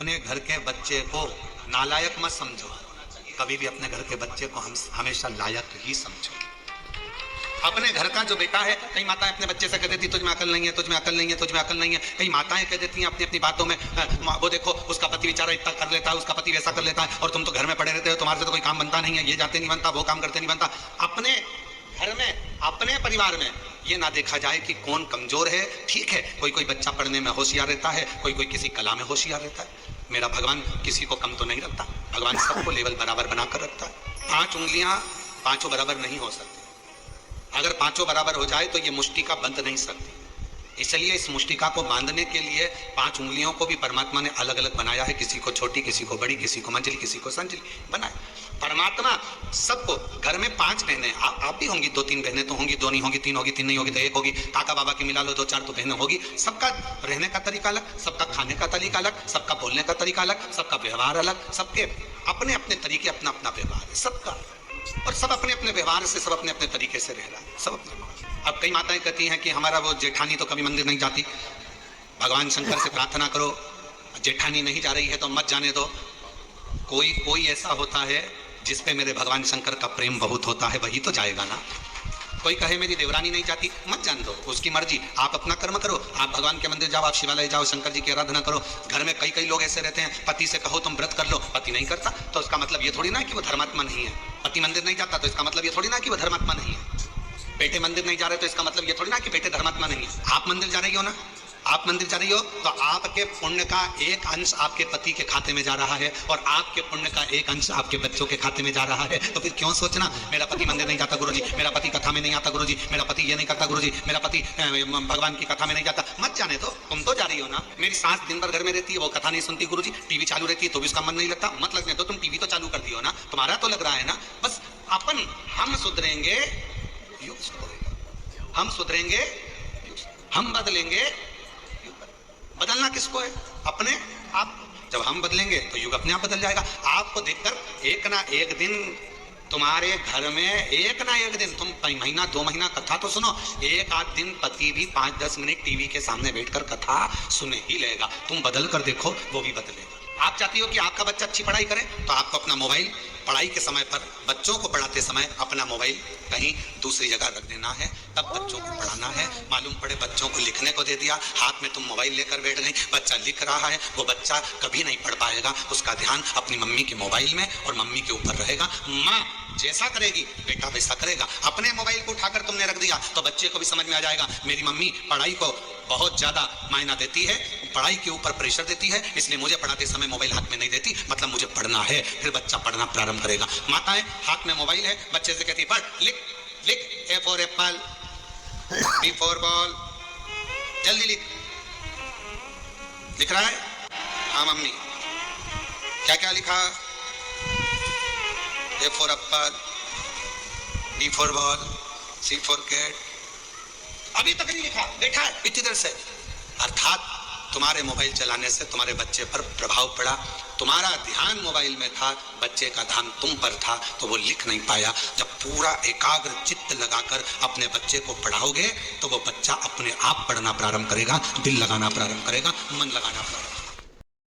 अपने घर के बच्चे को नालायक मत समझो, कभी भी अपने घर के बच्चे को हम हमेशा लायक ही समझो। अपने घर का जो बेटा है, कई माताएं अपने बच्चे से कह देती तुझ में अकल नहीं है, तुझ में अकल नहीं है, तुझ में अकल नहीं है। कई माताएं कह देती हैं अपनी अपनी बातों में, वो देखो उसका पति बेचारा इतना कर लेता है, उसका पति वैसा कर लेता है, और तुम तो घर में पड़े रहते हो, तुम्हारे से तो कोई काम बनता नहीं है, ये जाते नहीं बनता, वो काम करते नहीं बनता। अपने घर में, अपने परिवार में ये ना देखा जाए कि कौन कमजोर है। ठीक है, कोई कोई बच्चा पढ़ने में होशियार रहता है, कोई कोई किसी कला में होशियार रहता है। मेरा भगवान किसी को कम तो नहीं रखता, भगवान सबको लेवल बराबर बनाकर रखता है। 5 उंगलियां पांचों बराबर नहीं हो सकती। अगर पांचों बराबर हो जाए तो ये मुष्टिका बंध नहीं सकती। इसलिए इस मुष्टिका को बांधने के लिए 5 उंगलियों को भी परमात्मा ने अलग अलग बनाया है। किसी को छोटी, किसी को बड़ी, किसी को मंजिल, किसी को संजिल बनाया परमात्मा सबको। घर में 5 बहनें, आप भी होंगी, 2-3 बहनें तो होंगी, 2 नहीं होगी, 3 होगी, 3 नहीं होगी तो 1 होगी। काका बाबा की मिला लो 2-4 तो बहनें होगी। सबका रहने का तरीका अलग, सबका खाने का तरीका अलग, सबका बोलने का तरीका अलग, सबका व्यवहार अलग, सबके अपने अपने तरीके, अपना अपना व्यवहार है सबका, और सब अपने अपने व्यवहार से, सब अपने अपने तरीके से रह रहा है सब अपने। अब कई माताएं कहती हैं कि हमारा वो जेठानी तो कभी मंदिर नहीं जाती। भगवान शंकर से प्रार्थना करो, जेठानी नहीं जा रही है तो मत जाने दो। कोई कोई ऐसा होता है जिस पे मेरे भगवान शंकर का प्रेम बहुत होता है, वही तो जाएगा ना। कोई कहे मेरी देवरानी नहीं जाती, मत जान दो, उसकी मर्जी। आप अपना कर्म करो, आप भगवान के मंदिर जाओ, आप शिवालय जाओ, शंकर जी की आराधना करो। घर में कई कई लोग ऐसे रहते हैं, पति से कहो तुम व्रत कर लो, पति नहीं करता तो उसका मतलब ये थोड़ी ना कि वो धर्मात्मा नहीं है। पति मंदिर नहीं जाता तो इसका मतलब ये थोड़ी ना कि वो धर्मात्मा नहीं है। बेटे मंदिर नहीं जा रहे तो इसका मतलब ये थोड़ी ना कि बेटे धर्मात्मा नहीं है। आप मंदिर जा रही हो ना, आप मंदिर जा रही हो तो आपके पुण्य का एक अंश आपके पति के खाते में जा रहा है, और आपके पुण्य का एक अंश आपके बच्चों के खाते में जा रहा है। तो फिर क्यों सोचना मेरा पति मंदिर नहीं जाता गुरुजी, मेरा पति कथा में नहीं आता गुरुजी, मेरा पति ये नहीं करता गुरुजी, मेरा पति भगवान की कथा में नहीं जाता। मत जाने दो, तुम तो जा रही हो ना। मेरी सास दिन भर घर में रहती है, वो कथा नहीं सुनती गुरुजी, टीवी चालू रहती है तो भी उसका मन नहीं लगता। मत लगने दो, तुम टीवी तो चालू कर दियो ना, तुम्हारा तो लग रहा है ना। बस अपन हम सुधरेंगे, हम सुधरेंगे, हम बदलेंगे। बदलना किसको है? अपने आप। जब हम बदलेंगे तो युग अपने आप बदल जाएगा। आपको देखकर एक ना एक दिन तुम्हारे घर में, एक ना एक दिन, तुम महीना 2 महीना कथा तो सुनो, एक आध दिन पति भी 5-10 मिनट टीवी के सामने बैठकर कथा सुने ही लेगा। तुम बदल कर देखो, वो भी बदलेगा। आप चाहती हो कि आपका बच्चा अच्छी पढ़ाई करे, तो आपको अपना मोबाइल पढ़ाई के समय पर, बच्चों को पढ़ाते समय अपना मोबाइल कहीं दूसरी जगह रख देना है, तब बच्चों को पढ़ाना है। मालूम पड़े बच्चों को लिखने को दे दिया, हाथ में तुम मोबाइल लेकर बैठ गई, बच्चा लिख रहा है, वो बच्चा कभी नहीं पढ़ पाएगा। उसका ध्यान अपनी मम्मी के मोबाइल में और मम्मी के ऊपर रहेगा। माँ जैसा करेगी बेटा वैसा करेगा। अपने मोबाइल को उठाकर तुमने रख दिया तो बच्चे को भी समझ में आ जाएगा मेरी मम्मी पढ़ाई को बहुत ज्यादा मायना देती है, पढ़ाई के ऊपर प्रेशर देती है, इसलिए मुझे पढ़ाते समय मोबाइल हाथ में नहीं देती, मतलब मुझे पढ़ना है। फिर बच्चा पढ़ना प्रारंभ करेगा। माताएं हाथ में मोबाइल है, बच्चे से कहती पढ़, लिख लिख, A for apple, B for ball, जल्दी लिख। लिख रहा है? हाँ मम्मी। क्या क्या लिखा? A for apple, B for ball, C for cat. अभी तक नहीं लिखा, बैठा है इतनी देर से। अर्थात तुम्हारे मोबाइल चलाने से तुम्हारे बच्चे पर प्रभाव पड़ा। तुम्हारा ध्यान मोबाइल में था, बच्चे का ध्यान तुम पर था, तो वो लिख नहीं पाया। जब पूरा एकाग्र चित्त लगाकर अपने बच्चे को पढ़ाओगे तो वो बच्चा अपने आप पढ़ना प्रारंभ करेगा, दिल लगाना प्रारंभ करेगा, मन लगाना प्रारंभ करेगा।